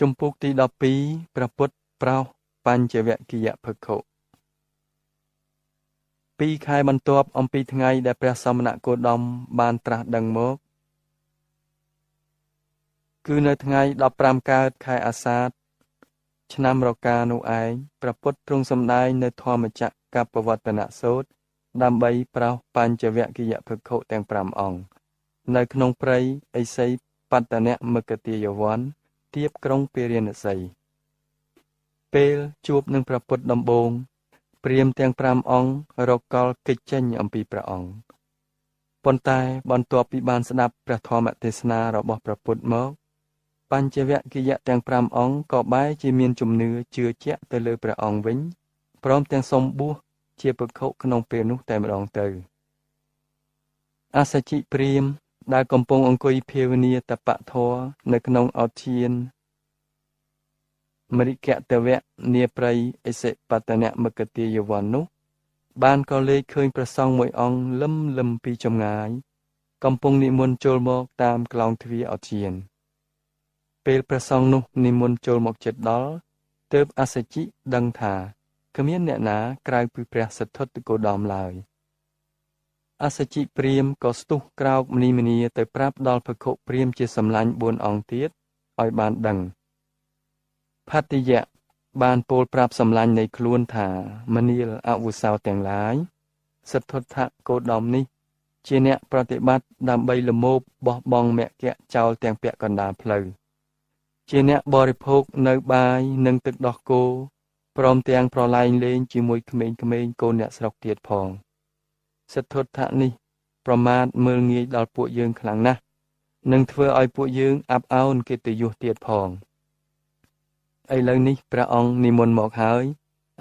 ជំពូកទី12ព្រះពុទ្ធប្រោសបញ្ចវគិយភិក្ខុ2 ខែបន្ទាប់អំពីថ្ងៃដែលព្រះសមណគោតមបានត្រាស់ដឹងមកគឺនៅថ្ងៃ15កើតខែអាសាឍឆ្នាំរកានោះឯងព្រះពុទ្ធទ្រង់សម្ដែងនៅធម្មចក្រកប្បវត្តនសូត្រដើម្បីប្រោសបញ្ចវគិយភិក្ខុទាំង5អង្គនៅក្នុងព្រៃឥសីបត្តនមគតិយវ័នទៀបក្រុងពារាណសីពេលជួបនឹងព្រះពុទ្ធដំបូងព្រាហ្មណ៍ទាំង5អង្គរកកលកិច្ចចេញអំពីព្រះអង្គប៉ុន្តែបន្ទាប់ពីបានស្ដាប់ព្រះធម្មទេសនារបស់ព្រះពុទ្ធមកបញ្ចវគិយទាំង5អង្គក៏បែរជាមានជំនឿជឿជាក់ទៅលើព្រះអង្គវិញព្រមទាំងសូមបួសជាភិក្ខុក្នុងពេលនោះតែម្ដងទៅអសជិព្រាហ្មណ៍ដែលកំពុងអង្គុយភាវនាតបធរនៅក្នុងឧទ្យានមរិគតវៈនាព្រៃឥសិបត្តនមគតិយវ័ននោះបានក៏លេចឃើញព្រះសង្ឃមួយអង្គលឹមពីចម្ងាយកំពុងនិមន្តចូលមកតាមក្លោងទ្វារឧទ្យានពេលព្រះសង្ឃនោះនិមន្តចូលមកជិតដល់ទើបអសជិដឹងថាគ្មានអ្នកណាក្រៅពីព្រះសទ្ធត្ថគោតមឡើយអសជិព្រាហ្មណ៍ក៏ស្ទុះក្រោកម្នីទៅប្រាប់ដល់ភិក្ខុព្រាហ្មណ៍ជាសម្លាញ់4អង្គទៀតឲ្យបានដឹងផតយៈបានពោលប្រាប់សម្លាញ់នៃខ្លួនថាមនាលអវុសោទាំងឡាយសទ្ធត្ថគោតមនេះជាអ្នកប្រតិបត្តិដើម្បីលមោបបោះបង់មគ្គចោលទាំងពាក់កណ្ដាលផ្លូវជាអ្នកបរិភោគនៅបាយនិងទឹកដោះគោព្រមទាំងប្រឡែងលេងជាមួយក្មេងៗកូនអ្នកស្រុកទៀតផងសទ្ធត្ថនេះប្រមាថមើលងាយដល់ពួកយើងខ្លាំងណាស់នឹងធ្វើឲ្យពួកយើងអាប់អោនកិត្តិយសទៀតផងឥឡូវនេះព្រះអង្គនិមន្តមកហើយ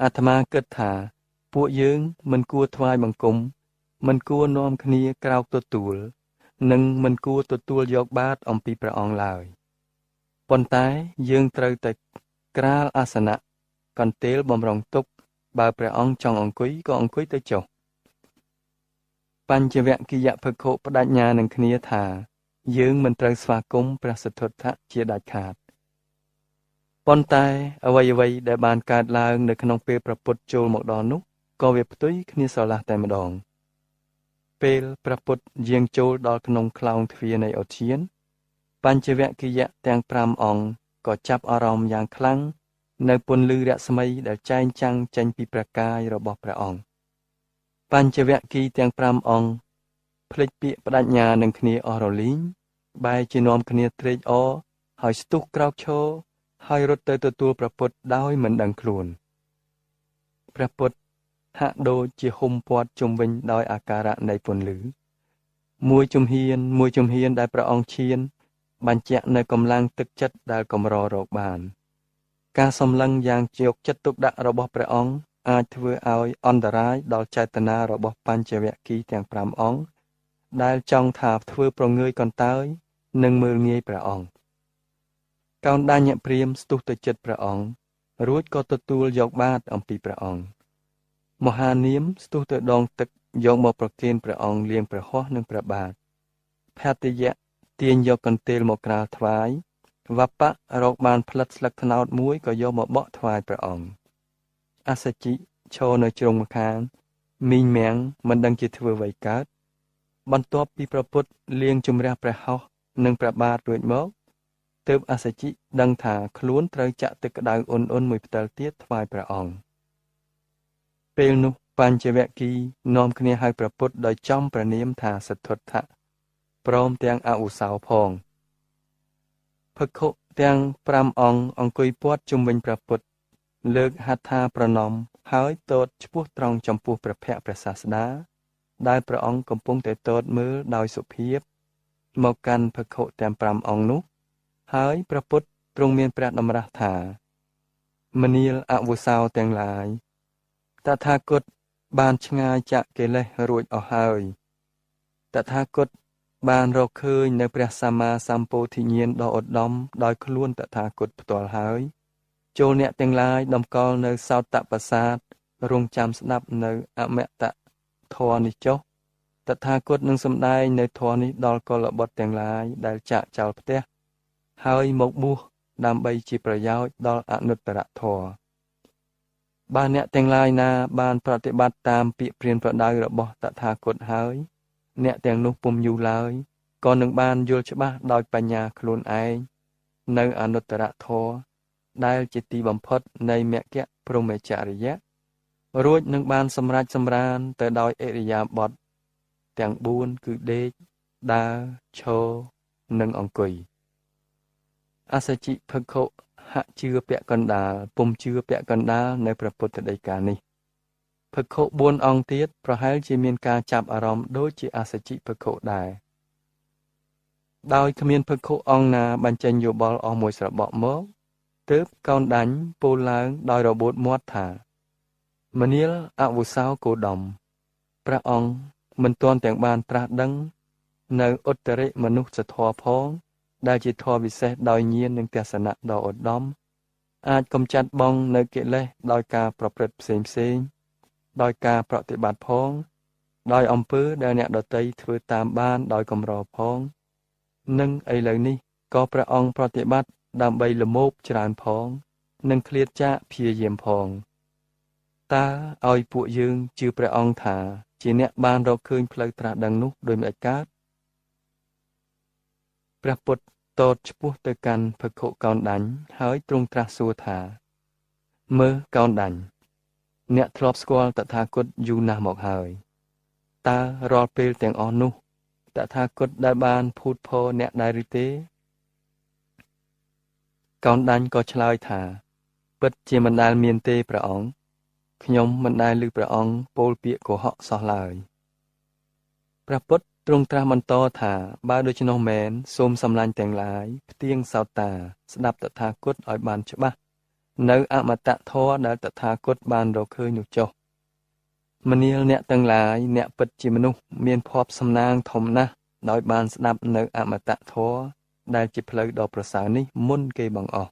អាត្មាគិតថាពួកយើងមិនគួរថ្វាយបង្គំមិនគួរនាំគ្នាក្រោកទទួលនិងមិនគួរទទួលយកបាតអំពីព្រះអង្គឡើយប៉ុន្តែយើងត្រូវតែក្រាលអាសនៈកន្ទេលបំរុងទុកបើព្រះអង្គចង់អង្គុយក៏អង្គុយទៅចុះបញ្ចវគិយភិក្ខុបដញ្ញានឹងគ្នាថាយើងមិនត្រូវស្វាគមន៍ព្រះសទ្ធត្ថជាដាច់ខាតប៉ុន្តែអ្វីដែលបានកើតឡើងនៅក្នុងពេលព្រះពុទ្ធចូលមកដល់នោះក៏វាផ្ទុយគ្នាស្រឡះតែម្ដងពេលព្រះពុទ្ធយាងចូលដល់ក្នុងខ្លោងទ្វារនៃឧទ្យានបញ្ចវគិយទាំង5អង្គក៏ចាប់អារម្មណ៍យ៉ាងខ្លាំងនៅពន្លឺរស្មីដែលចែងចាំងចេញពីព្រះកាយរបស់ព្រះអង្គបញ្ចវគិទាំង5អង្គភ្លេចពាក្យបដញ្ញានឹងគ្នាអស់រលីងបែរជានាំគ្នាត្រេកអរហើយស្ទុះក្រោកឈរហើយរត់ទៅទទួលព្រះពុទ្ធដោយមិនដឹងខ្លួនព្រះពុទ្ធហាក់ដូចជាហុំព័ទ្ធជុំវិញដោយអាការៈនៃពន្លឺមួយជំហានដែលព្រះអង្គឈានបញ្ជាក់នៅកម្លាំងទឹកចិត្តដែលកម្ររកបានការសម្លឹងយ៉ាងយកចិត្តទុកដាក់របស់ព្រះអង្គអាចធ្វើឲ្យអន្តរាយដល់ចេតនារបស់បញ្ចវគិទាំង5អង្គដែលចង់ថាធ្វើប្រងើយកន្តើយនិងមើលងាយព្រះអង្គកោណ្ឌញ្ញព្រាហ្មណ៍ស្ទុះទៅជិតព្រះអង្គរួចក៏ទទួលយកបាតអំពីព្រះអង្គមហានាមស្ទុះទៅដងទឹកយកមកប្រគេនព្រះអង្គលាងព្រះហស្ថនិងព្រះបាទផតយៈទាញយកកន្ទេលមកក្រាលថ្វាយវបៈរកបានផ្លិតស្លឹកត្នោតមួយក៏យកមកបក់ថ្វាយព្រះអង្គអសជិឈរនៅជ្រុងម្ខាងមីងមាំងមិនដឹងជាធ្វើអ្វីកើតបន្ទាប់ពីព្រះពុទ្ធលាងជម្រះព្រះហស្ថនិងព្រះបាទរួចមកទើបអសជិដឹងថាខ្លួនត្រូវចាក់ទឹកក្តៅអ៊ុនមួយផ្តិលទៀតថ្វាយព្រះអង្គពេលនោះបញ្ចវគិនាំគ្នាហៅព្រះពុទ្ធដោយចំព្រះនាមថាសទ្ធត្ថព្រមទាំងអវុសោផងភិក្ខុទាំង5អង្គអង្គុយព័ទ្ធជុំវិញព្រះពុទ្ធលើកហដ្ឋាប្រណម្យហើយទតឆ្ពោះត្រង់ចំពោះព្រះភ័ក្ត្រព្រះសាស្តាដែលព្រះអង្គកំពុងតែទតមើលដោយសុភាពមកកាន់ភិក្ខុទាំង5អង្គនោះហើយព្រះពុទ្ធទ្រង់មានព្រះតម្រាស់ថាមនាលអវុសោទាំងឡាយតថាគតបានឆ្ងាយចាកកិលេសរួចអស់ហើយតថាគតបានរកឃើញនៅព្រះសម្មាសម្ពោធិញ្ញាណដ៏ឧត្តមដោយខ្លួនតថាគតផ្ទាល់ហើយចូលអ្នកទាំងឡាយតម្កល់នៅសោតប្រាសាទរងចាំស្ដាប់នៅអមតធម៌នេះចុះតថាគតនឹងសម្ដែងនៅធម៌នេះដល់កុលបុត្រទាំងឡាយដែលចាកចោលផ្ទះហើយមកបួស ដើម្បីជាប្រយោជន៍ដល់អនុត្តរធម៌បើអ្នកទាំងឡាយណាបានប្រតិបត្តិតាមពាក្យព្រានប្រដៅរបស់តថាគតហើយអ្នកទាំងនោះពុំយូរឡើយក៏នឹងបានយល់ច្បាស់ដោយបញ្ញាខ្លួនឯងនៅអនុត្តរធម៌ដែលជាទីបំផុតនៃមគ្គព្រហ្មចរិយៈរួចនឹងបានសម្រេចសម្រានទៅដោយអរិយាបថទាំង4គឺដេកដើរឈរនិងអង្គុយអសជិភក្ខុហាក់ជឿពាក់កណ្ដាលពុំជឿពាក់កណ្ដាលនៅព្រះពុទ្ធដីកានេះភក្ខុ4អង្គទៀតប្រហែលជាមានការចាប់អារម្មណ៍ដូចជាអសជិភក្ខុដែរដោយគ្មានភក្ខុអង្គណាបញ្ចេញយោបល់អស់មួយស្របក់មកទើបកោនដាញ់ពោលឡើងដោយរបូតមាត់ថាមនាលអវុសោគោដមព្រះអង្គមិនទាន់ទាំងបានត្រាស់ដឹងនៅឧត្តរិមនុស្សធម៌ផងដែលជាធម៌វិសេសដោយញាណនិងទស្សនៈដ៏ឧត្តមអាចកំចាត់បងនៅកិលេសដោយការប្រព្រឹត្តផ្សេងដោយការប្រតិបត្តិផងដោយអំពើដែលអ្នកដទៃធ្វើតាមបានដោយកម្រផងនិងឥឡូវនេះក៏ព្រះអង្គប្រតិបត្តិដើម្បីលមោបច្រើនផងនិងឃ្លាតចាកព្យាយាមផងតើឲ្យពួកយើងជឿព្រះអង្គថាជាអ្នកបានរកឃើញផ្លូវត្រាស់ដឹងនោះដោយមិនកើតព្រះពុទ្ធតតឆ្ពោះទៅកាន់ភក្ខុកោណ្ឌញ្ញហើយទ្រង់ត្រាស់សួរថាមើលកោណ្ឌញ្ញអ្នកធ្លាប់ស្គាល់តថាគតយូរណាស់មកហើយតើរាល់ពេលទាំងអស់នោះតថាគតដែលបានភូតភរអ្នកដែរឬទេកោណ្ឌញ្ញក៏ឆ្លើយថាពិតជាមិនដែលមានទេព្រះអង្គខ្ញុំមិនដែលឮព្រះអង្គពោលពាក្យកុហកសោះឡើយព្រះពុទ្ធទ្រង់ត្រាស់បន្តថាបើដូច្នោះមែនសូមសម្លាញ់ទាំងឡាយផ្ទៀងសោតាស្ដាប់តថាគតឲ្យបានច្បាស់នៅអមតៈធម៌ដែលតថាគតបានរកឃើញនោះចុះមនាលអ្នកទាំងឡាយអ្នកពិតជាមនុស្សមានភ័ព្វសំណាងធំណាស់ដោយបានស្ដាប់នៅអមតៈធម៌ដែលជាផ្លូវដ៏ប្រសើរនេះមុនគេបង្អស់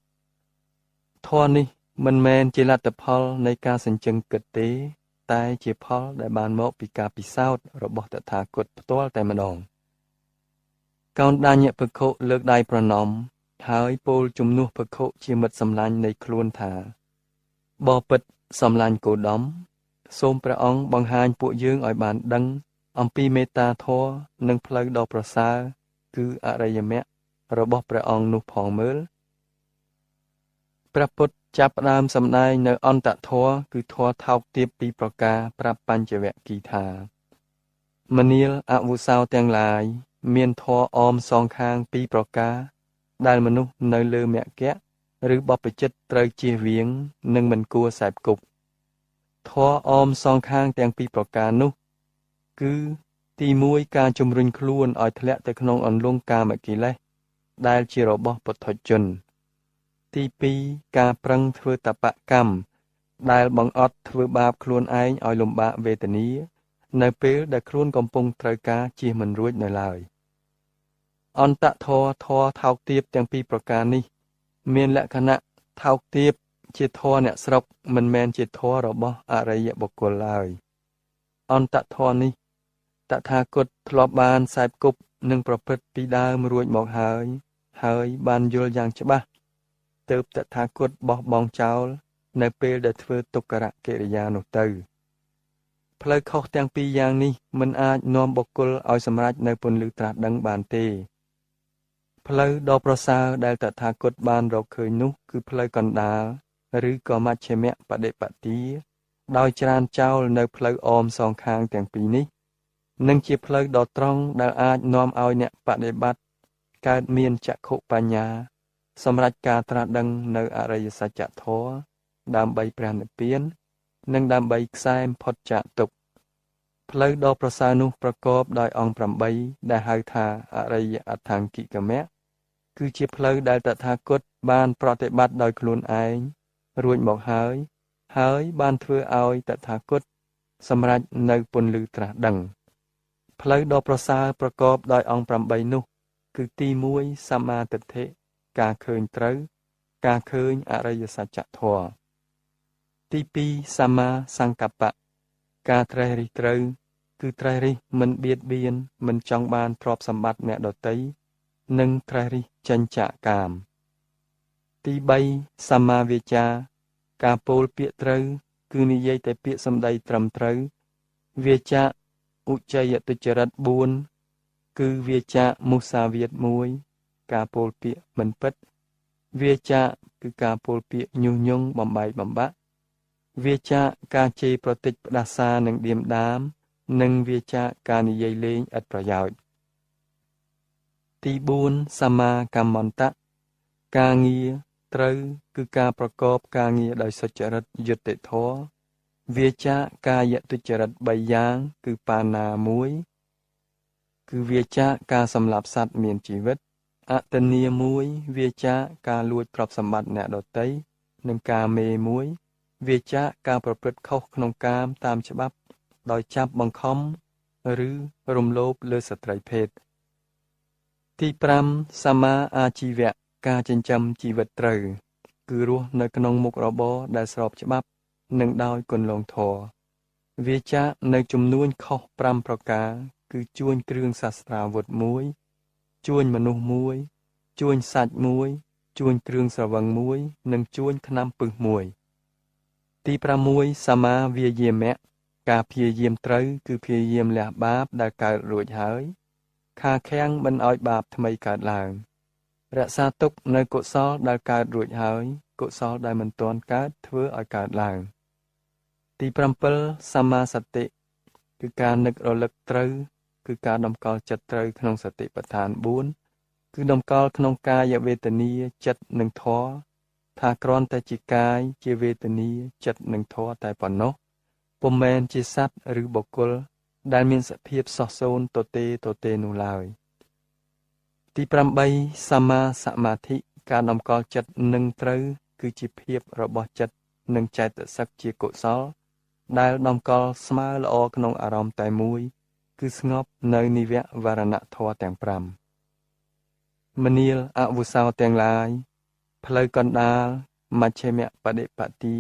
ធម៌នេះមិនមែនជាលទ្ធផលនៃការសញ្ជឹងគិតទេតែជាផលដែលបានមកពីការពិសោធន៍របស់តថាគតផ្ទាល់តែម្ដងកោណ្ឌញ្ញភក្ខុលើកដៃប្រណម្យហើយពោលជំនួសភក្ខុជាមិត្តសម្លាញ់នៃខ្លួនថាបបិទ្ធសម្លាញ់គោដមសូមព្រះអង្គបង្ហាញពួកយើងឲ្យបានដឹងអំពីមេត្តាធម៌និងផ្លូវដ៏ប្រសើរគឺអរិយមគ្គរបស់ព្រះអង្គនោះផងមើលព្រះពុទ្ធចាប់ផ្ដើមសម្ដែងនៅអន្តធម៌គឺធម៌ថោកទាបពីរប្រការប្រាប់បញ្ចវគិថាមនាលអវុសោទាំងឡាយមានធម៌អមសងខាងពីរប្រការដែលមនុស្សនៅលើមគ្គឬបព្វជិតត្រូវជៀសវាងនិងមិនគួរសែបគប់ធម៌អមសងខាងទាំងពីរប្រការនោះគឺទី1ការជំរុញខ្លួនឲ្យធ្លាក់ទៅក្នុងអន្លង់កាមកិលេសដែលជារបស់ពុទ្ធជនទី2ការប្រឹងធ្វើតបកម្មដែលបង្អត់ធ្វើបាបខ្លួនឯងឲ្យលំបាកវេទនានៅពេលដែលខ្លួនកំពុងត្រូវការជៀសមិនរួចនៅឡើយអន្តធម៌ធម៌ថោកទាបទាំងពីរប្រការនេះមានលក្ខណៈថោកទាបជាធម៌អ្នកស្រុកមិនមែនជាធម៌របស់អរិយបុគ្គលឡើយអន្តធម៌នេះតថាគតធ្លាប់បានសែបគប់និងប្រព្រឹត្តពីដើមរួចមកហើយបានយល់យ៉ាងច្បាស់ទើបតថាគតបោះបង់ចោលនៅពេលដែលធ្វើទុក្ករកិរិយានោះទៅផ្លូវខុសទាំងពីរយ៉ាងនេះមិនអាចនាំបុគ្គលឲ្យសម្រេចនៅពន្លឺត្រាស់ដឹងបានទេផ្លូវដ៏ប្រសើរដែលតថាគតបានរកឃើញនោះគឺផ្លូវកណ្ដាលឬក៏មជ្ឈិមបដិបទាដោយច្រានចោលនៅផ្លូវអមសងខាងទាំងពីរនេះនិងជាផ្លូវដ៏ត្រង់ដែលអាចនាំឲ្យអ្នកបដិបត្តិកើតមានចក្ខុបញ្ញាសម្រាប់ការត្រាស់ដឹងនៅអរិយសច្ចធម៌ដើម្បីព្រះនិព្វាននិងដើម្បីខ្សែផុតចាកទុក្ខផ្លូវដ៏ប្រសើរនោះប្រកបដោយអង្គ8ដែលហៅថាអរិយអដ្ឋង្គិកមគ្គគឺជាផ្លូវដែលតថាគតបានប្រតិបត្តិដោយខ្លួនឯងរួចមកហើយបានធ្វើឲ្យតថាគតសម្រេចនៅពន្លឺត្រាស់ដឹងផ្លូវដ៏ប្រសើរប្រកបដោយអង្គ8នោះគឺទី1សម្មាទិដ្ឋិការឃើញត្រូវការឃើញអរិយសច្ចធម៌ទី2សម្មាសង្កប្បៈការត្រេះរិះត្រូវគឺត្រេះរិះមិនបៀតបៀនមិនចង់បានទ្រព្យសម្បត្តិអ្នកដទៃនិងត្រេះរិះចិញ្ចកាម ទី3សម្មាវាចាការពោលពាក្យត្រូវគឺនិយាយតែពាក្យសម្ដីត្រឹមត្រូវវាចាឧច្ចយទុច្ចរិត4គឺវាចាមុសាវាទ1ការពោលពាក្យមិនពិតវាចាគឺការពោលពាក្យញុះញង់បំបែកបំបាក់វាចាការជេរប្រតិចផ្ដាសានិងឌៀមដាមនិងវាចាការនិយាយលេងឥតប្រយោជន៍ទី4សម្មាកម្មន្តៈការងារត្រូវគឺការប្រកបការងារដោយសុចរិតយុត្តិធម៌វាចាកាយទុច្ចរិត3យ៉ាងគឺបាណា1គឺវាចាការសម្លាប់សត្វមានជីវិតអតនី1វាចាការលួចទ្រព្យសម្បត្តិអ្នកដទៃនិងការមេ1វាចាការប្រព្រឹត្តខុសក្នុងកាមតាមច្បាប់ដោយចាប់បង្ខំឬរំលោភលើស្ត្រីភេទទី5សម្មាអាជីវៈការចិញ្ចឹមជីវិតត្រូវគឺរស់នៅក្នុងមុខរបរដែលស្របច្បាប់និងដោយគន្លងធម៌វាចានៅចំនួនខុស5ប្រការគឺជួញគ្រឿងសាស្ត្រាវុធ1ជួញមនុស្ស1ជួញសាច់1ជួញគ្រឿងស្រវឹង1និងជួញថ្នាំពឹស1ទី6សម្មាវាយាមៈការព្យាយាមត្រូវគឺព្យាយាមលះបាបដែលកើតរួចហើយខាខាំងមិនឲ្យបាបថ្មីកើតឡើងរក្សាទុកនៅកុសលដែលកើតរួចហើយកុសលដែលមិនទាន់កើតធ្វើឲ្យកើតឡើងទី7សម្មាសតិគឺការនឹករលឹកត្រូវគឺការតម្កល់ចិត្តត្រូវក្នុងសតិប្បដ្ឋាន4គឺតម្កល់ក្នុងកាយវេទនាចិត្តនិងធម៌ថាគ្រាន់តែជាកាយជាវេទនាចិត្តនិងធម៌តែប៉ុណ្ណោះពុំមែនជាសត្វឬបុគ្គលដែលមានសភាពសោះសូន្យទទេនោះឡើយទី8សម្មាសមាធិការតម្កល់ចិត្តនឹងត្រូវគឺជាភាពរបស់ចិត្តនិងចេតសិកជាកុសលដែលតម្កល់ស្មើល្អក្នុងអារម្មណ៍តែមួយគឺស្ងប់នៅនិវវរណៈធម៌ទាំង5មនាលអវុសោទាំងឡាយផ្លូវកណ្ដាលមជ្ឈិមបដិបទា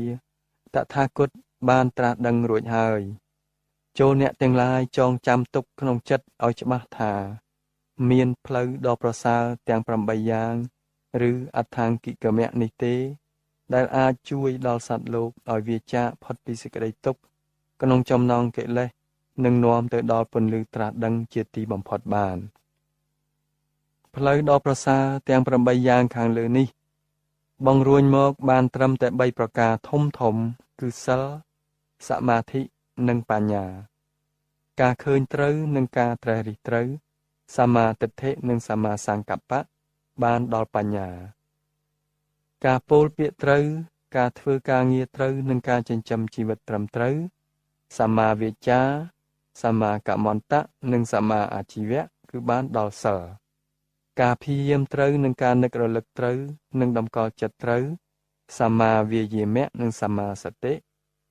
តថាគតបានត្រាស់ដឹងរួចហើយចូលអ្នកទាំងឡាយចងចាំទុកក្នុងចិត្តឲ្យច្បាស់ថាមានផ្លូវដ៏ប្រសើរទាំង8យ៉ាងឬអដ្ឋាង្គិកមៈនេះទេដែលអាចជួយដល់សត្វលោកឲ្យវាចាកផុតពីសេចក្តីទុក្ខក្នុងចំណងកិលេសនិងនាំទៅដល់ពន្លឺត្រាស់ដឹងជាទីបំផុតបានផ្លូវដ៏ប្រសើរទាំង8យ៉ាងខាងលើនេះបង្រួញមកបានត្រឹមតែ3ប្រការធំគឺសិលសមាធិនិងបញ្ញាការឃើញត្រូវនិងការត្រេះរិះត្រូវសមាទិដ្ឋិនិងសមាសង្កប្បៈបានដល់បញ្ញាការពោលពាក្យត្រូវការធ្វើការងារត្រូវនិងការចិញ្ចឹមជីវិតត្រឹមត្រូវសម្មាវាចាសម្មាកមន្តៈនិងសម្មាអាជីវៈគឺបានដល់សិលការព្យាយាមត្រូវនិងការនឹករលឹកត្រូវនិងតម្កល់ចិត្តត្រូវសម្មាវាយាមៈនិងសម្មាសតិ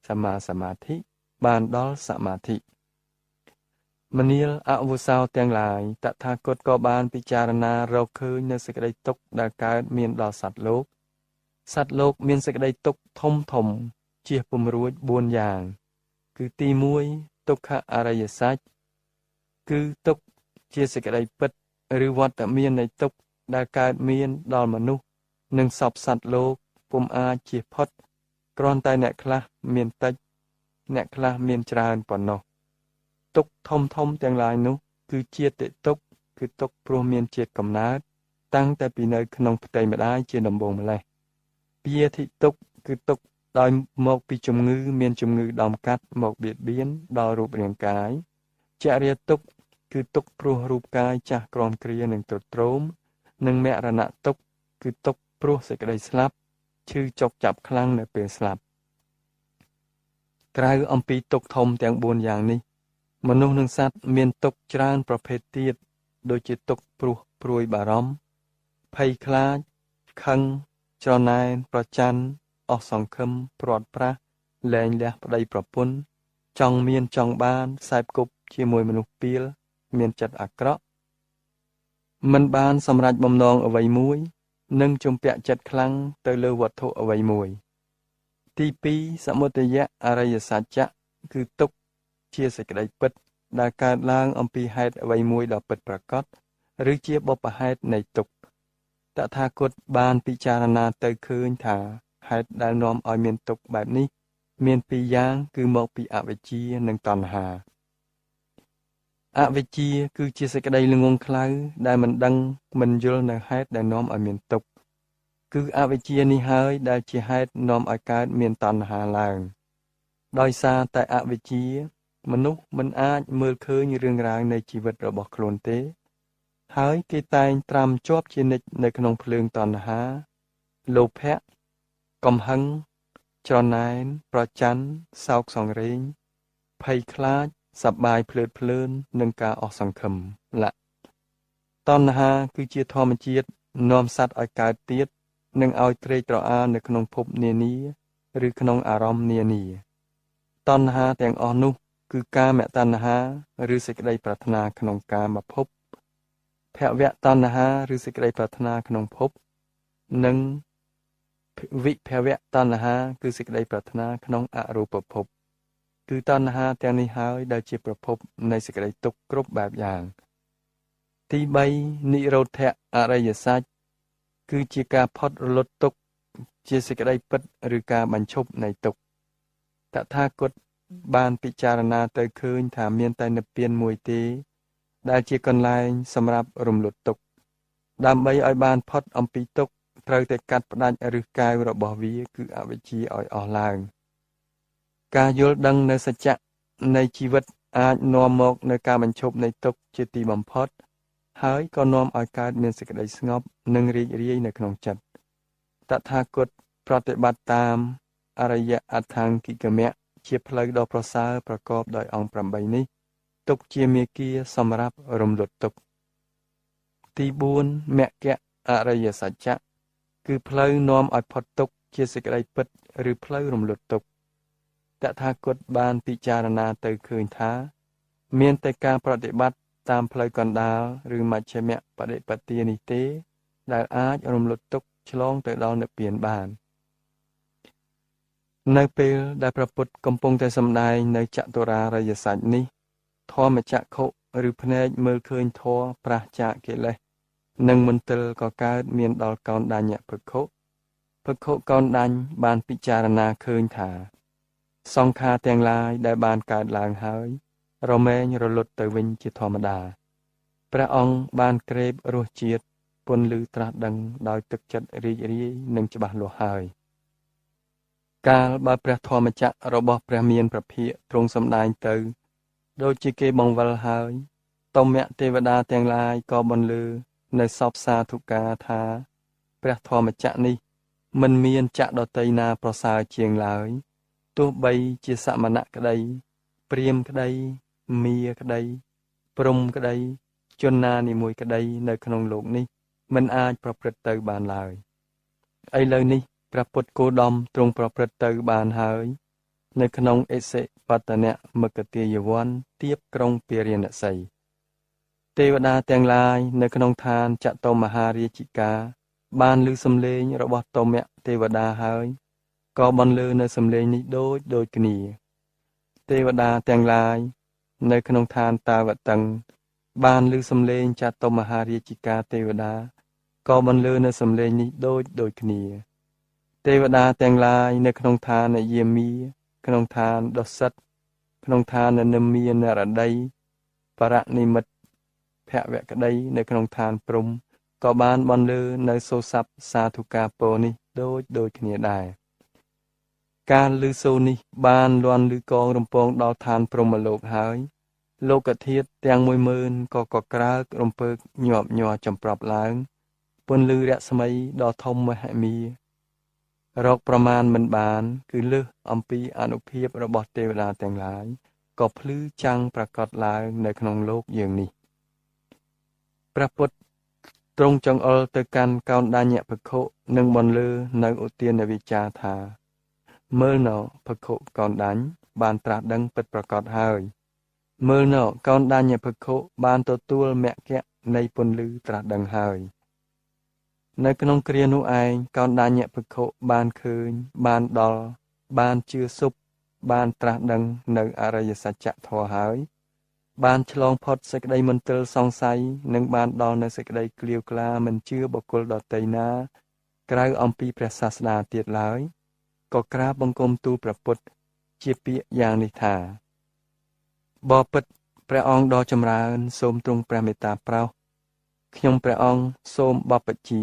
សម្មាសមាធិបានដល់សមាធិមនាលអវុសោទាំងឡាយតថាគតក៏បានពិចារណារកឃើញនៅសេចក្តីទុក្ខដែលកើតមានដល់សត្វលោកមានសេចក្តីទុក្ខធំជៀសពុំរួច4យ៉ាងគឺទី1ទុក្ខអរិយសច្ចគឺទុក្ខជាសេចក្តីពិតឬវត្តមាននៃទុក្ខដែលកើតមានដល់មនុស្សនិងសពសត្វលោកពុំអាចជៀសផុតគ្រាន់តែអ្នកខ្លះមានតិចអ្នកខ្លះមានច្រើនប៉ុណ្ណោះទុក្ខធំទាំងឡាយនោះគឺជាតិទុក្ខគឺទុក្ខព្រោះមានជាតិកំណើតតាំងតែពីនៅក្នុងផ្ទៃម្ដាយជាដំបូងម្ល៉េះពាធិទុក្ខគឺទុក្ខដោយមកពីជំងឺមានជំងឺដំកាត់មកបៀតបៀនដល់រូបរាងកាយចរិយាទុក្ខគឺទុក្ខព្រោះរូបកាយចាស់ក្រនគ្រានិងទ្រុឌទ្រោមនិងមរណទុក្ខគឺទុក្ខព្រោះសេចក្តីស្លាប់ឈឺចុកចាប់ខ្លាំងនៅពេលស្លាប់ក្រៅអំពីទុក្ខធំទាំង4យ៉ាងនេះមនុស្សនិងសត្វមានទុក្ខច្រើនប្រភេទទៀតដូចជាទុក្ខព្រោះព្រួយបារម្ភភ័យខ្លាចខឹងច្រណែនប្រច័ណ្ឌអស់សង្ឃឹមព្រាត់ប្រាសលែងលះប្តីប្រពន្ធចង់មានចង់បានខ្សែគប់ជាមួយមនុស្សពាលមានចិត្តអាក្រក់មិនបានសម្រេចបំណងអ្វីមួយនិងជំពាក់ចិត្តខ្លាំងទៅលើវត្ថុអ្វីមួយទី2សមុទយៈអរិយសច្ចៈគឺទុក្ខជាសេចក្តីពិតដែលកើតឡើងអំពីហេតុអ្វីមួយដ៏ពិតប្រាកដឬជាបុព្វហេតុនៃទុក្ខ តថាគតបានពិចារណាទៅឃើញថាហេតុដែលនាំឲ្យមានទុក្ខបែបនេះមានពីរយ៉ាងគឺមកពីអវិជ្ជានិងតណ្ហាអវិជ្ជាគឺជាសេចក្តីល្ងង់ខ្លៅដែលមិនដឹងមិនយល់នៅហេតុដែលនាំឲ្យមានទុក្ខគឺអវិជ្ជានេះហើយដែលជាហេតុនាំឲ្យកើតមានតណ្ហាឡើងដោយសារតែអវិជ្ជាមនុស្សមិនអាចមើលឃើញរឿងរ៉ាវនៃជីវិតរបស់ខ្លួនទេហើយគេតែងត្រាំជាប់ជានិច្ចនៅក្នុងភ្លើងតណ្ហាលោភៈកំហឹងច្រណែនប្រច័ណ្ឌសោកសង្រេងភ័យខ្លាចសប្បាយភ្លើតភ្លើននិងការអស់សង្ឃឹមតណ្ហាគឺជាធម្មជាតិនាំសត្វឲ្យកើតទៀតនិងឲ្យត្រេកត្រអាលនៅក្នុងភពនានាឬក្នុងអារម្មណ៍នានាតណ្ហាទាំងអស់នោះគឺកាមតណ្ហាឬសេចក្តីប្រាថ្នាក្នុងកាមភពភវតណ្ហាឬសេចក្តីប្រាថ្នាក្នុងភពនិងវិភវតណ្ហាគឺសេចក្តីប្រាថ្នាក្នុងអរូបភពគឺតណ្ហាទាំងនេះហើយដែលជាប្រភពនៃសេចក្តីទុក្ខគ្រប់បែបយ៉ាងទី3និរោធអរិយសច្ចគឺជាការផុតរលត់ទុក្ខជាសេចក្តីពិតឬការបញ្ឈប់នៃទុក្ខតថាគតបានពិចារណាទៅឃើញថាមានតែនិព្វានមួយទេដែលជាកន្លែងសម្រាប់រំលត់ទុក្ខដើម្បីឲ្យបានផុតអំពីទុក្ខត្រូវតែកាត់ផ្ដាច់ឫសកែវរបស់វាគឺអវិជ្ជាឲ្យអស់ឡើងការយល់ដឹងនៅសច្ចៈនៃជីវិតអាចនាំមកនៅការបញ្ឈប់នៃទុក្ខជាទីបំផុតហើយក៏នាំឲ្យកើតមានសេចក្តីស្ងប់និងរីករាយនៅក្នុងចិត្តតថាគតប្រតិបត្តិតាមអរិយអដ្ឋង្គិកមៈជាផ្លូវដ៏ប្រសើរប្រកបដោយអង្គ8នេះទុក្ខជាមាគ៌ាសម្រាប់រំលត់ទុក្ខទី4មគ្គអរិយសច្ចៈគឺផ្លូវនាំឲ្យផុតទុក្ខជាសេចក្តីពិតឬផ្លូវរំលត់ទុក្ខតថាគតបានពិចារណាទៅឃើញថាមានតែការប្រតិបត្តិតាមផ្លូវកណ្ដាលឬមជ្ឈិមបដិបទានេះទេដែលអាចរំលត់ទុក្ខឆ្លងទៅដល់និព្វានបាននៅពេលដែលព្រះពុទ្ធកំពុងតែសម្ដែងនៅចតុរារិយសច្ចនេះធម្មចក្ខុឬភ្នែកមើលឃើញធម៌ប្រះចាកកិលេសនិងមន្ទិលក៏កើតមានដល់កោណ្ឌញ្ញភិក្ខុកោណ្ឌញ្ញបានពិចារណាឃើញថាសង្ខារទាំងឡាយដែលបានកើតឡើងហើយរមែងរលត់ទៅវិញជាធម្មតាព្រះអង្គបានក្រេបរសជាតិពន្លឺត្រាស់ដឹងដោយទឹកចិត្តរីករាយនិងច្បាស់លាស់ហើយកាលបើព្រះធម្មចក្ររបស់ព្រះមានព្រះភិក្ខទ្រង់សម្ដែងទៅដូចជាគេបង្វិលហើយតមៈទេវតាទាំងឡាយក៏បន្លឺនៅសពសាធុការថាព្រះធម្មចក្រនេះមិនមានចក្រដតីណាប្រសើរជាងឡើយទោះបីជាសមណៈក្តីព្រាហ្មណ៍ក្តីមាក្តីព្រហ្មក្តីជនណានីមួយក្តីនៅក្នុងលោកនេះមិនអាចប្រព្រឹត្តទៅបានឡើយឥឡូវនេះព្រះពុទ្ធគោតមទ្រង់ប្រព្រឹត្តទៅបានហើយនៅក្នុងអិសិបតនៈមគតិយវ័នទៀបក្រុងពារាណសីទេវតាទាំងឡាយនៅក្នុងឋានចតុមហារាជិកាបានឮសំឡេងរបស់តមៈទេវតាហើយក៏បន្លឺនៅសំឡេងនេះដូចគ្នាទេវតាទាំងឡាយនៅក្នុងឋានតាវតឹងបានឮសំឡេងចតុមហារាជិកាទេវតាក៏បន្លឺនៅសំឡេងនេះដូចគ្នាទេវតាទាំងឡាយនៅក្នុងឋានយាមីក្នុងឋានដុសិតក្នុងឋាននិមមានរដីបរនិមិត្តភវក្តីនៅក្នុងឋានព្រំក៏បានបន្លឺនៅសូរស័ព្ទសាធុការពរនេះដូចគ្នាដែរការឮសូរនេះបានលាន់ឮកងរំពងដល់ឋានព្រហ្មលោកហើយលោកធាតុទាំង 10000 ក៏កក្រើករំពើកញាប់ញ័រចម្ប្រប់ឡើងពន្លឺរស្មីដ៏ធំមហិមារកប្រមាណមិនបានគឺលើសអំពីអនុភាពរបស់ទេវតាទាំងឡាយក៏ភ្លឺចាំងប្រកបឡើងនៅក្នុងលោកយើងនេះព្រះពុទ្ធទ្រង់ចង្អុលទៅកាន់កោណ្ឌញ្ញភិក្ខុនិងបន្លឺនៅឧទានវិចារថាមើលណោភិក្ខុកោណ្ឌញ្ញបានត្រាស់ដឹងពិតប្រាកដហើយមើលណោកោណ្ឌញ្ញភិក្ខុបានទទួលមគ្គនៃពន្លឺត្រាស់ដឹងហើយនៅក្នុងគ្រានោះឯងកោណ្ឌញ្ញភិក្ខុបានឃើញបានដល់បានជឿសុបបានត្រាស់ដឹងនៅអរិយសច្ចធម៌ហើយ បានឆ្លងផុតសេចក្តីមន្ទិលសង្ស័យនិងបានដល់នូវសេចក្តីក្លៀវក្លាមិនជឿបុគ្គលដទៃណាក្រៅអំពីព្រះសាស្តាទៀតឡើយក៏ក្រាបបង្គំទូលព្រះពុទ្ធជាពាក្យយ៉ាងនេះថាបបិទ្ធព្រះអង្គដ៏ចម្រើនសូមទ្រង់ព្រះមេត្តាប្រោសខ្ញុំព្រះអង្គសូមបព្វជិ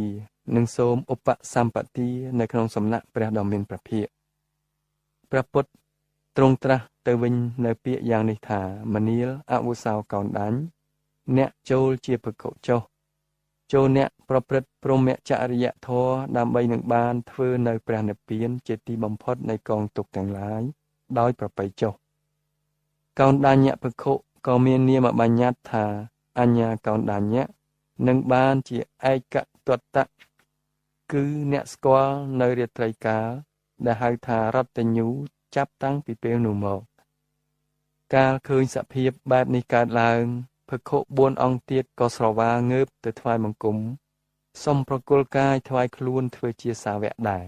និងសូមឧបសម្បទានៅក្នុងសំណាក់ព្រះដ៏មានព្រះភិក្ខព្រះពុទ្ធទ្រង់ត្រាស់ទៅវិញនៅពាក្យយ៉ាងនេះថាមនាលអវុសោកោណ្ដាញ់អ្នកចូលជាភិក្ខុចុះចូលអ្នកប្រព្រឹត្តព្រហ្មចរិយធម៌ដើម្បីនឹងបានធ្វើនៅព្រះនិព្វានជាទីបំផុតនៃកងទុក្ខទាំងឡាយដោយប្រពៃចុះកោណ្ដាញ្ញភិក្ខុក៏មាននាមបញ្ញត្តិថាអញ្ញាកោណ្ដាញ្ញនឹងបានជាឯកតតៈគឺអ្នកស្គាល់នៅរាត្រីកាលដែលហៅថារតញ្ញូចាប់តាំងពីពេលនោះមកកាលឃើញសភាពបែបនេះកើតឡើងភិក្ខុ4អង្គទៀតក៏ស្រវាងើបទៅថ្វាយបង្គំសុំប្រគល់កាយថ្វាយខ្លួនធ្វើជាសាវកដែរ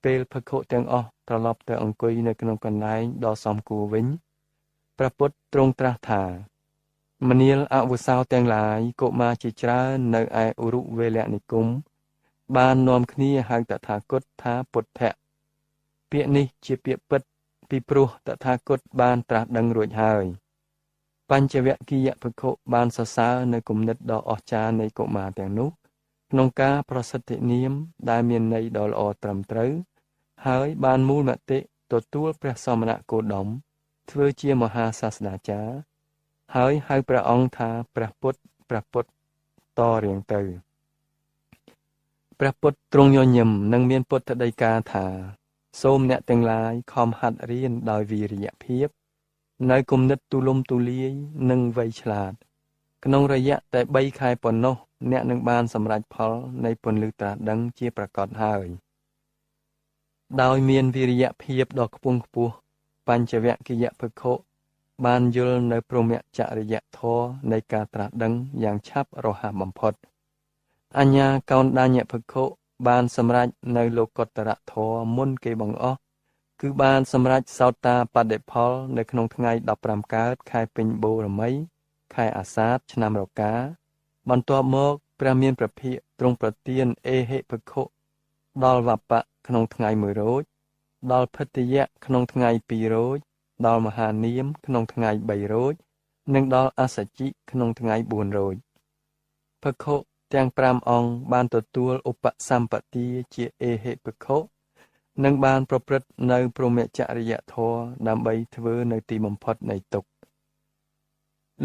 ពេលភិក្ខុទាំងអស់ត្រឡប់ទៅអង្គុយនៅក្នុងកន្លែងដ៏សមគួរវិញព្រះពុទ្ធទ្រង់ត្រាស់ថាមនាលអវុសោទាំងឡាយកុមារជាច្រើននៅឯឧរុវេលនិគមបាននាំគ្នាហៅតថាគតថាពុទ្ធៈពាក្យនេះជាពាក្យពិតពីព្រោះតថាគតបានត្រាស់ដឹងរួចហើយបញ្ចវគិយភិក្ខុបានសរសើរនៅគំនិតដ៏អស្ចារ្យនៃកុមារទាំងនោះក្នុងការប្រសិទ្ធនាមដែលមានន័យដ៏ល្អត្រឹមត្រូវហើយបានមូលមតិទទួលព្រះសមណគោតមធ្វើជាមហាសាស្ត្រាចារ្យហើយហៅព្រះអង្គថាព្រះពុទ្ធតរៀងទៅព្រះពុទ្ធទ្រង់ញញឹមនិងមានពុទ្ធដីកាថាសូមអ្នកទាំងឡាយខំហាត់រៀនដោយវិរិយភាពនៅគំនិតទូលំទូលាយនិងវៃឆ្លាតក្នុងរយៈតែ3ខែប៉ុណ្ណោះអ្នកនឹងបានសម្រេចផលនៃពន្លឺត្រាស់ដឹងជាប្រកបហើយដោយមានវិរិយភាពដ៏ខ្ពង់ខ្ពស់បញ្ចវគិយភិក្ខុបានយល់នៅព្រហ្មចរិយធម៌នៃការត្រាស់ដឹងយ៉ាងឆាប់រហ័សបំផុតអញ្ញាកោណ្ដាញ្ញភិក្ខុបានសម្រេចនៅលោកុត្តរធម៌មុនគេបង្អស់គឺបានសម្រេចសោតាបត្តផលនៅក្នុងថ្ងៃ15កើតខែពេញបូរមីខែអាសាឍឆ្នាំរកាបន្ទាប់មកព្រះមានព្រះភិក្ខទ្រង់ប្រទានអេហិភិក្ខុដល់វបៈក្នុងថ្ងៃ1រោចដល់ភិទ្ធយៈក្នុងថ្ងៃ2រោចដល់មហានាមក្នុងថ្ងៃ3រោចនិងដល់អសជិក្នុងថ្ងៃ4រោចភិក្ខុទាំង5អង្គបានទទួលឧបសម្បទាជាអេហិភិក្ខុនិងបានប្រព្រឹត្តនៅព្រហ្មចរិយធម៌ដើម្បីធ្វើនៅទីបំផុតនៃទុក្ខ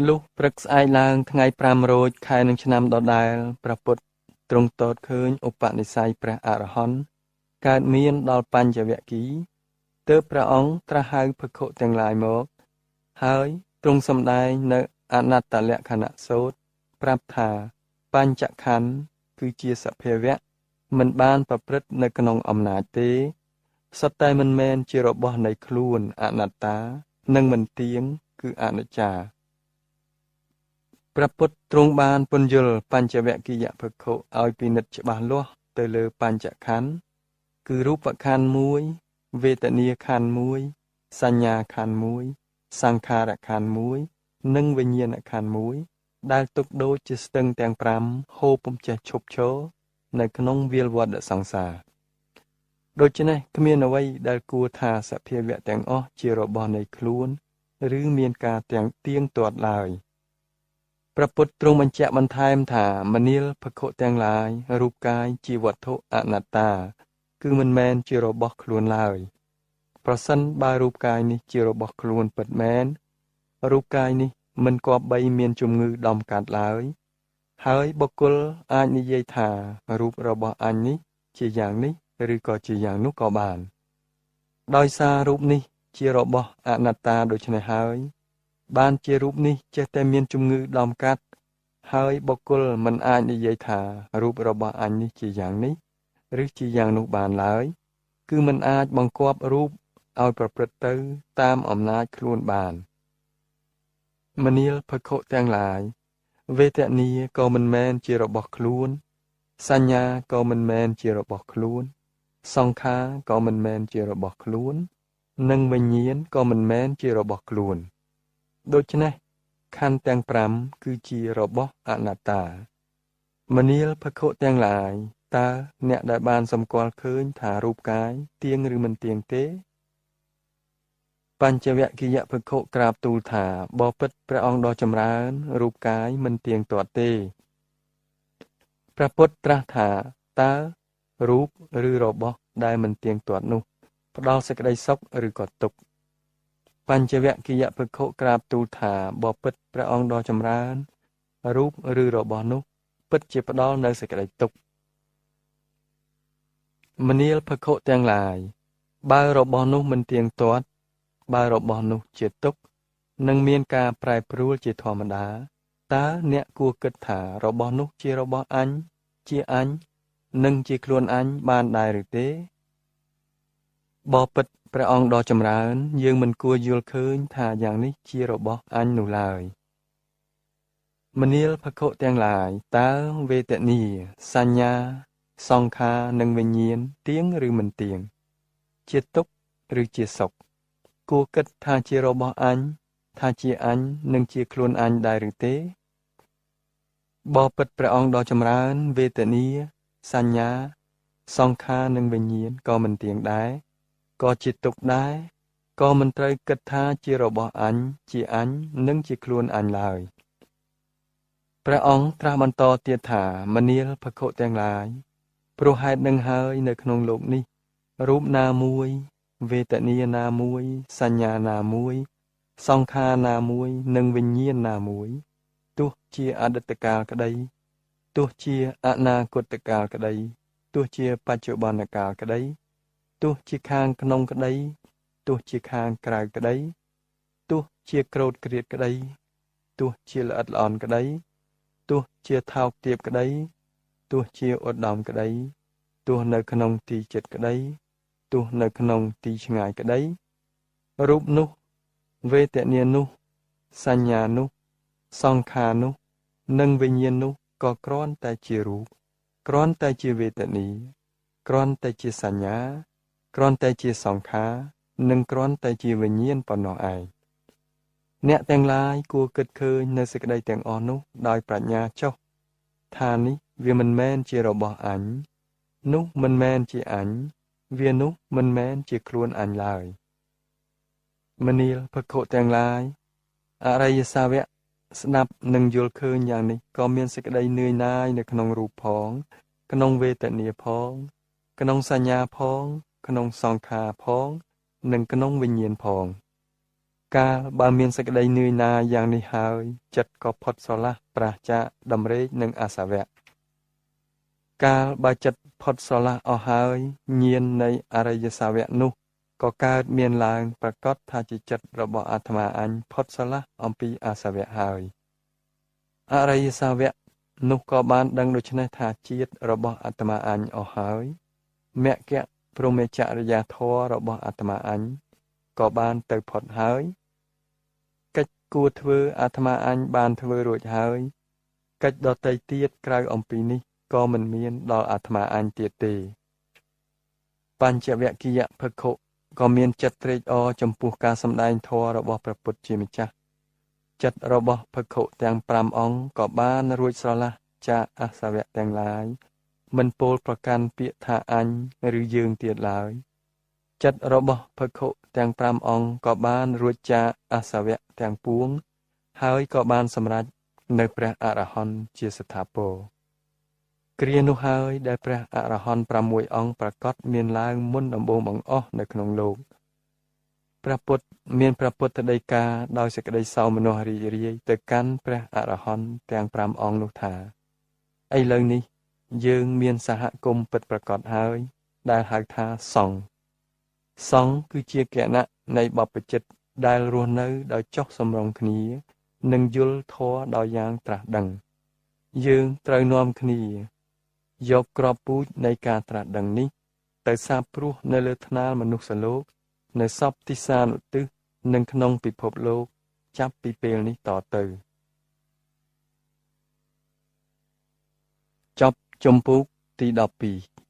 លុះព្រឹកស្អែកឡើងថ្ងៃ5រោចខែនឹងឆ្នាំដដែលព្រះពុទ្ធទ្រង់ទតឃើញឧបនិស្ស័យព្រះអរហន្តកើតមានដល់បញ្ចវគិទើបព្រះអង្គត្រាស់ហៅភិក្ខុទាំងឡាយមកហើយទ្រង់សម្ដែងនៅអនត្តលក្ខណៈសូត្រប្រាប់ថាបញ្ចខណ្ឌគឺជាសភាវៈមិនបានប្រព្រឹត្តនៅក្នុងអំណាចទេសុទ្ធតែមិនមែនជារបស់នៃខ្លួនអនត្តានិងមិនទៀងគឺអនិច្ចាព្រះពុទ្ធទ្រង់បានពន្យល់បញ្ចវគិយភិក្ខុឲ្យពិនិត្យច្បាស់លាស់ទៅលើបញ្ចខណ្ឌគឺរូបខណ្ឌ1វេទនាខណ្ឌ1សញ្ញាខណ្ឌ1សង្ខារខណ្ឌ1និងវិញ្ញាណខណ្ឌ1ដែលទុកដូចជាស្ទឹងទាំង5ហូរពុំចេះឈប់ឈរនៅក្នុងវាលវដ្តសង្សារដូច្នេះគ្មានអ្វីដែលគួរថាសភាវៈទាំងអស់ជារបស់នៃខ្លួនឬមានការទាំងទៀងទាត់ឡើយព្រះពុទ្ធទ្រង់បញ្ជាក់បន្ថែមថាមនាលភិក្ខុទាំងឡាយរូបកាយជាវត្ថុអនត្តាគឺមិនមែនជារបស់ខ្លួនឡើយប្រសិនបើរូបកាយនេះជារបស់ខ្លួនពិតមែនរូបកាយនេះមិនគប្បីមានជំងឺដំកាត់ឡើយហើយបុគ្គលអាចនិយាយថារូបរបស់អញនេះជាយ៉ាងនេះឬក៏ជាយ៉ាងនោះក៏បានដោយសាររូបនេះជារបស់អនត្តាដូច្នេះហើយបានជារូបនេះចេះតែមានជំងឺដំកាត់ហើយបុគ្គលមិនអាចនិយាយថារូបរបស់អញនេះជាយ៉ាងនេះឬជាយ៉ាងនោះបានឡើយគឺមិនអាចបង្គាប់រូបឲ្យប្រព្រឹត្តទៅតាមអំណាចខ្លួនបានមនាលភិក្ខុទាំងឡាយវេទនាក៏មិនមែនជារបស់ខ្លួនសញ្ញាក៏មិនមែនជារបស់ខ្លួនសង្ខារក៏មិនមែនជារបស់ខ្លួននិងវិញ្ញាណក៏មិនមែនជារបស់ខ្លួន ដូច្នេះខណ្ឌទាំង5គឺជារបស់អនត្តាមនាលភិក្ខុទាំងឡាយតើអ្នកដែលបានសម្គាល់ឃើញថារូបកាយទៀងឬមិនទៀងទេបញ្ចវគិយភិក្ខុក្រាបទូលថាបបិទ្ធព្រះអង្គដ៏ចម្រើនរូបកាយមិនទៀងទាត់ទេព្រះពុទ្ធត្រាស់ថាតើរូបឬរបស់ដែលមិនទៀងទាត់នោះផ្ដល់សេចក្តីសុខឬក៏ទុក្ខបញ្ចវគិយភិក្ខុក្រាបទូលថាបបិទ្ធព្រះអង្គដ៏ចម្រើនរូបឬរបស់នោះពិតជាផ្ដល់នៅសេចក្តីទុក្ខមនាលភិក្ខុទាំងឡាយបើរបស់នោះមិនទៀងទាត់បើរបស់នោះជាទុក្ខនឹងមានការប្រែប្រួលជាធម្មតាតើអ្នកគួរគិតថារបស់នោះជារបស់អញជាអញនិងជាខ្លួនអញបានដែរឬទេបបិទ្ធព្រះអង្គដ៏ចម្រើនយើងមិនគួរយល់ឃើញថាយ៉ាងនេះជារបស់អញនោះឡើយមនាលភិក្ខុទាំងឡាយតើវេទនាសញ្ញាសង្ខារនិងវិញ្ញាណទៀងឬមិនទៀងជាទុក្ខឬជាសុខគួរគិតថាជារបស់អញថាជាអញនិងជាខ្លួនអញដែរឬទេបបិទ្ធព្រះអង្គដ៏ចម្រើនវេទនាសញ្ញាសង្ខារនិងវិញ្ញាណក៏មិនទៀងដែរក៏ជាទុក្ខដែរក៏មិនត្រូវគិតថាជារបស់អញជាអញនិងជាខ្លួនអញឡើយព្រះអង្គត្រាស់បន្តទៀតថាមនាលភិក្ខុទាំងឡាយព្រោះហេតុនឹងហើយនៅក្នុងលោកនេះរូបណាមួយវេទនាណាមួយសញ្ញាណាមួយសង្ខារណាមួយនិងវិញ្ញាណណាមួយទោះជាអតីតកាលក្តីទោះជាអនាគតកាលក្តីទោះជាបច្ចុប្បន្នកាលក្តីទោះជាខាងក្នុងក្តីទោះជាខាងក្រៅក្តីទោះជាក្រោតក្រៀតក្តីទោះជាល្អិតល្អន់ក្តីទោះជាថោកទាបក្តីទោះជាឧត្តមក្តីទោះនៅក្នុងទីជិតក្តីទោះនៅក្នុងទីឆ្ងាយក្តីរូបនោះវេទនានោះសញ្ញានោះសង្ខារនោះនិងវិញ្ញាណនោះក៏គ្រាន់តែជារូបគ្រាន់តែជាវេទនាគ្រាន់តែជាសញ្ញាគ្រាន់តែជាសង្ខារនិងគ្រាន់តែជាវិញ្ញាណប៉ុណ្ណោះឯងអ្នកទាំងឡាយគួរគិតឃើញនៅសេចក្តីទាំងអស់នោះដោយប្រាជ្ញាចុះថានេះវាមិនមែនជារបស់អញនោះមិនមែនជាអញវានោះមិនមែនជាខ្លួនអញឡើយមនាលភិក្ខុទាំងឡាយអរិយសាវកស្ដាប់និងយល់ឃើញយ៉ាងនេះក៏មានសេចក្តីនឿយណាយនៅក្នុងរូបផងក្នុងវេទនាផងក្នុងសញ្ញាផងក្នុងសង្ខារផងនិងក្នុងវិញ្ញាណផងកាលបើមានសេចក្តីនឿយណាយយ៉ាងនេះហើយចិត្តក៏ផុតស្រឡះប្រះចាកដំរេកនិងអាសាវៈកាលបើចិត្តផុតស្រឡះអស់ហើយញាណនៃអរិយសាវកនោះក៏កើតមានឡើងប្រកាសថាជាចិត្តរបស់អាត្មាអញផុតស្រឡះអំពីអាសាវៈហើយអរិយសាវកនោះក៏បានដឹងដូច្នេះថាជាតិរបស់អាត្មាអញអស់ហើយមគ្គព្រហ្មចរិយាធម៌របស់អាត្មាអញក៏បានទៅផុតហើយកិច្ចគួរធ្វើអាត្មាអញបានធ្វើរួចហើយកិច្ចដទៃទៀតក្រៅអំពីនេះក៏មិនមានដល់អាត្មាអញទៀតទេបញ្ចវគិយភិក្ខុក៏មានចិត្តត្រេកអរចំពោះការសម្ដែងធម៌របស់ព្រះពុទ្ធជាម្ចាស់ចិត្តរបស់ភិក្ខុទាំង5អង្គក៏បានរួចស្រឡះចាកអាសវៈទាំងឡាយមិនពោលប្រកាន់ពាក្យថាអញឬយើងទៀតឡើយចិត្តរបស់ភិក្ខុទាំង5អង្គក៏បានរួចចាកអាសវៈទាំងពួងហើយក៏បានសម្រេចនៅព្រះអរហន្តជាស្ថាពរគ្រានោះហើយដែលព្រះអរហន្ត6អង្គប្រកាសមានឡើងមុនដំបូងបង្អស់នៅក្នុងលោកព្រះពុទ្ធមានព្រះពុទ្ធដីកាដោយសេចក្តីសោមនស្សរីករាយទៅកាន់ព្រះអរហន្តទាំង5អង្គនោះថាឥឡូវនេះយើងមានសហគមន៍ពិតប្រាកដហើយដែលហៅថាសង្ឃសង្ឃគឺជាគណៈនៃបព្វជិតដែលរស់នៅដោយចុះសម្រុងគ្នានិងយល់ធម៌ដោយយ៉ាងត្រាស់ដឹងយើងត្រូវនាំគ្នាយកក្របពូជនៃការត្រាស់ដឹងនេះទៅសាបព្រោះនៅលើថ្នាលមនុស្សលោកនៅសពទិសានុទិសនិងក្នុងពិភពលោកចាប់ពីពេលនេះតទៅចប់ជំពូកទី12